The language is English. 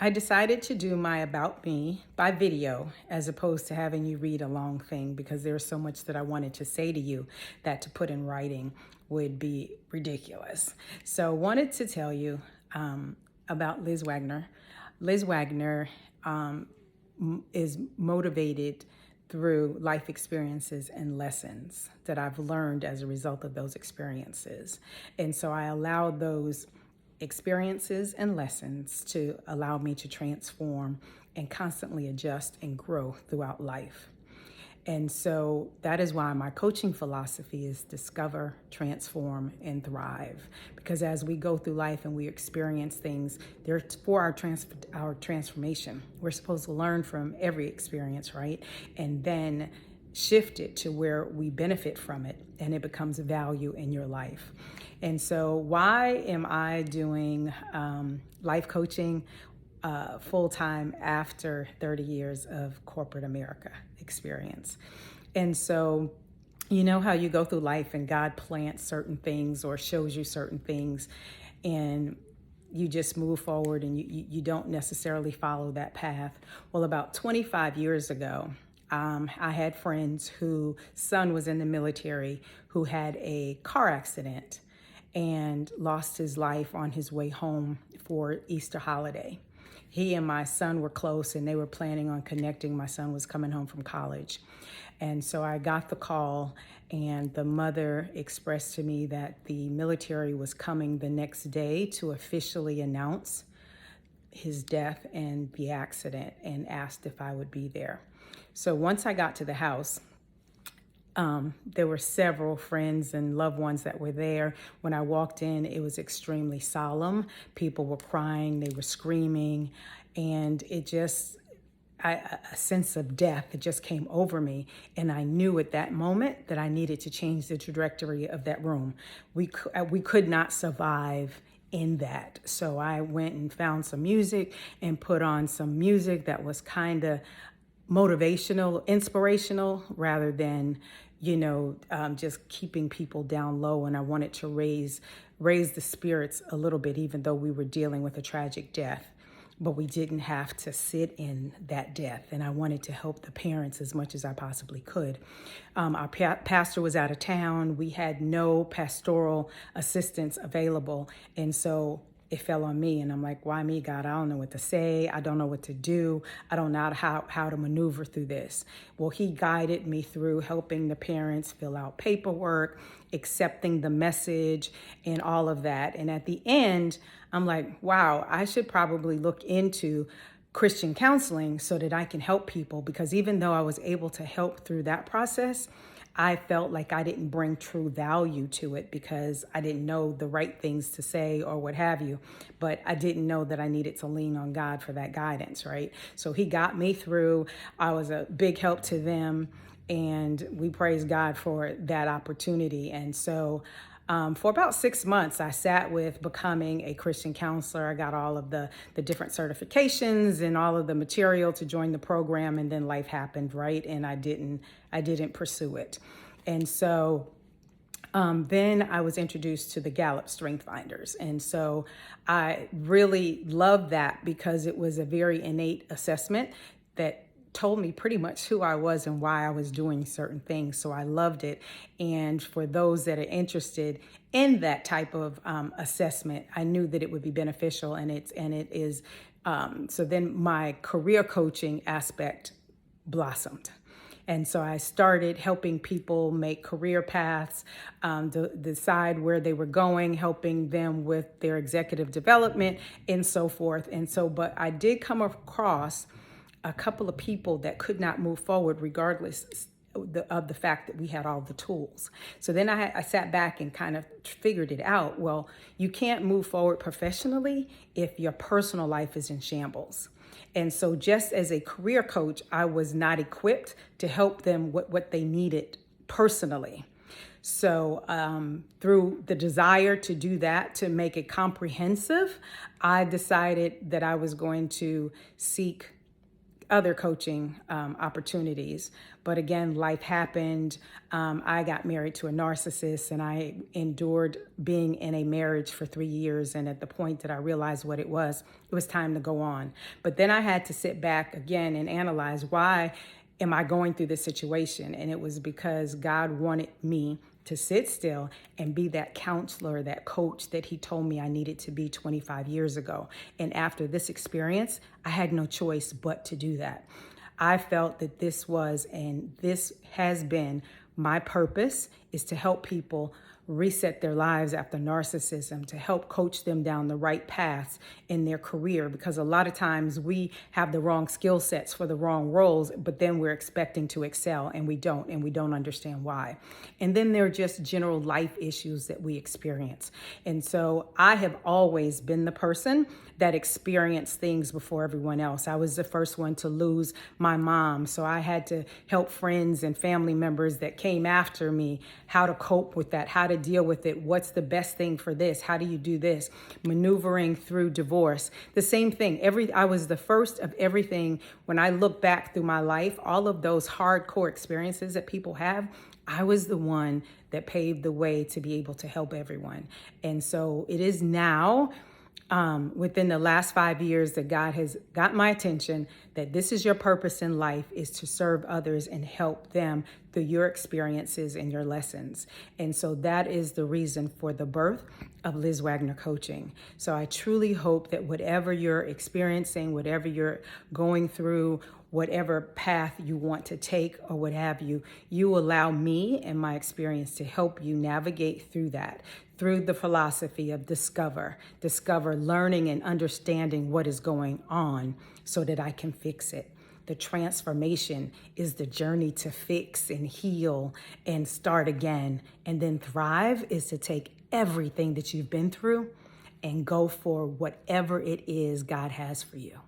I decided to do my About Me by video as opposed to having you read a long thing because there's so much that I wanted to say to you that to put in writing would be ridiculous. So wanted to tell you about Liz Wagner. Liz Wagner is motivated through life experiences and lessons that I've learned as a result of those experiences. And so I allowed those experiences and lessons to allow me to transform and constantly adjust and grow throughout life. And so that is why my coaching philosophy is discover, transform, and thrive. Because as we go through life and we experience things, they're for our transformation. We're supposed to learn from every experience, right? And then shift it to where we benefit from it and it becomes a value in your life. And so why am I doing life coaching full-time after 30 years of corporate America experience? And so you know how you go through life and God plants certain things or shows you certain things and you just move forward and you don't necessarily follow that path. Well, about 25 years ago, I had friends whose son was in the military who had a car accident and lost his life on his way home for Easter holiday. He and my son were close and they were planning on connecting. My son was coming home from college. And so I got the call and the mother expressed to me that the military was coming the next day to officially announce his death and the accident and asked if I would be there. So once I got to the house, there were several friends and loved ones that were there. When I walked in, it was extremely solemn. People were crying, they were screaming, and it just, a sense of death, it just came over me. And I knew at that moment that I needed to change the trajectory of that room. We could not survive in that. So I went and found some music and put on some music that was kind of motivational, inspirational, rather than, just keeping people down low. And I wanted to raise the spirits a little bit, even though we were dealing with a tragic death. But we didn't have to sit in that death. And I wanted to help the parents as much as I possibly could. Our pastor was out of town. We had no pastoral assistance available. And so it fell on me. And I'm like, why me, God? I don't know what to say. I don't know what to do. I don't know how to maneuver through this. Well, he guided me through helping the parents fill out paperwork, accepting the message and all of that. And at the end, I'm like, wow, I should probably look into Christian counseling so that I can help people, because even though I was able to help through that process, I felt like I didn't bring true value to it because I didn't know the right things to say or what have you. But I didn't know that I needed to lean on God for that guidance, right? So he got me through. I was a big help to them, and we praise God for that opportunity. And so for about 6 months, I sat with becoming a Christian counselor. I got all of the different certifications and all of the material to join the program, and then life happened, right? And I didn't pursue it. And so then I was introduced to the Gallup Strength Finders. And so I really loved that because it was a very innate assessment that told me pretty much who I was and why I was doing certain things. So I loved it. And for those that are interested in that type of assessment, I knew that it would be beneficial, and it is. So then my career coaching aspect blossomed. And so I started helping people make career paths, decide where they were going, helping them with their executive development and so forth. And so, but I did come across a couple of people that could not move forward regardless of the fact that we had all the tools. So then I sat back and kind of figured it out. Well, you can't move forward professionally if your personal life is in shambles. And so just as a career coach, I was not equipped to help them what they needed personally. So through the desire to do that, to make it comprehensive, I decided that I was going to seek other coaching opportunities. But again, life happened. I got married to a narcissist, and I endured being in a marriage for 3 years. And at the point that I realized what it was time to go on. But then I had to sit back again and analyze, why am I going through this situation? And it was because God wanted me to sit still and be that counselor, that coach that he told me I needed to be 25 years ago. And after this experience, I had no choice but to do that. I felt that this was, and this has been, my purpose, is to help people reset their lives after narcissism, to help coach them down the right paths in their career. Because a lot of times we have the wrong skill sets for the wrong roles, but then we're expecting to excel and we don't understand why. And then there are just general life issues that we experience. And so I have always been the person that experienced things before everyone else. I was the first one to lose my mom, so I had to help friends and family members that came after me how to cope with that, how to deal with it, what's the best thing for this, how do you do this, maneuvering through divorce. The same thing, I was the first of everything. When I look back through my life, all of those hardcore experiences that people have, I was the one that paved the way to be able to help everyone. And so it is now, within the last 5 years, that God has got my attention, that this is your purpose in life, is to serve others and help them through your experiences and your lessons. And so that is the reason for the birth of Liz Wagner Coaching. So I truly hope that whatever you're experiencing, whatever you're going through, whatever path you want to take or what have you, you allow me and my experience to help you navigate through that, through the philosophy of discover, learning and understanding what is going on so that I can fix it. The transformation is the journey to fix and heal and start again. And then thrive is to take everything that you've been through and go for whatever it is God has for you.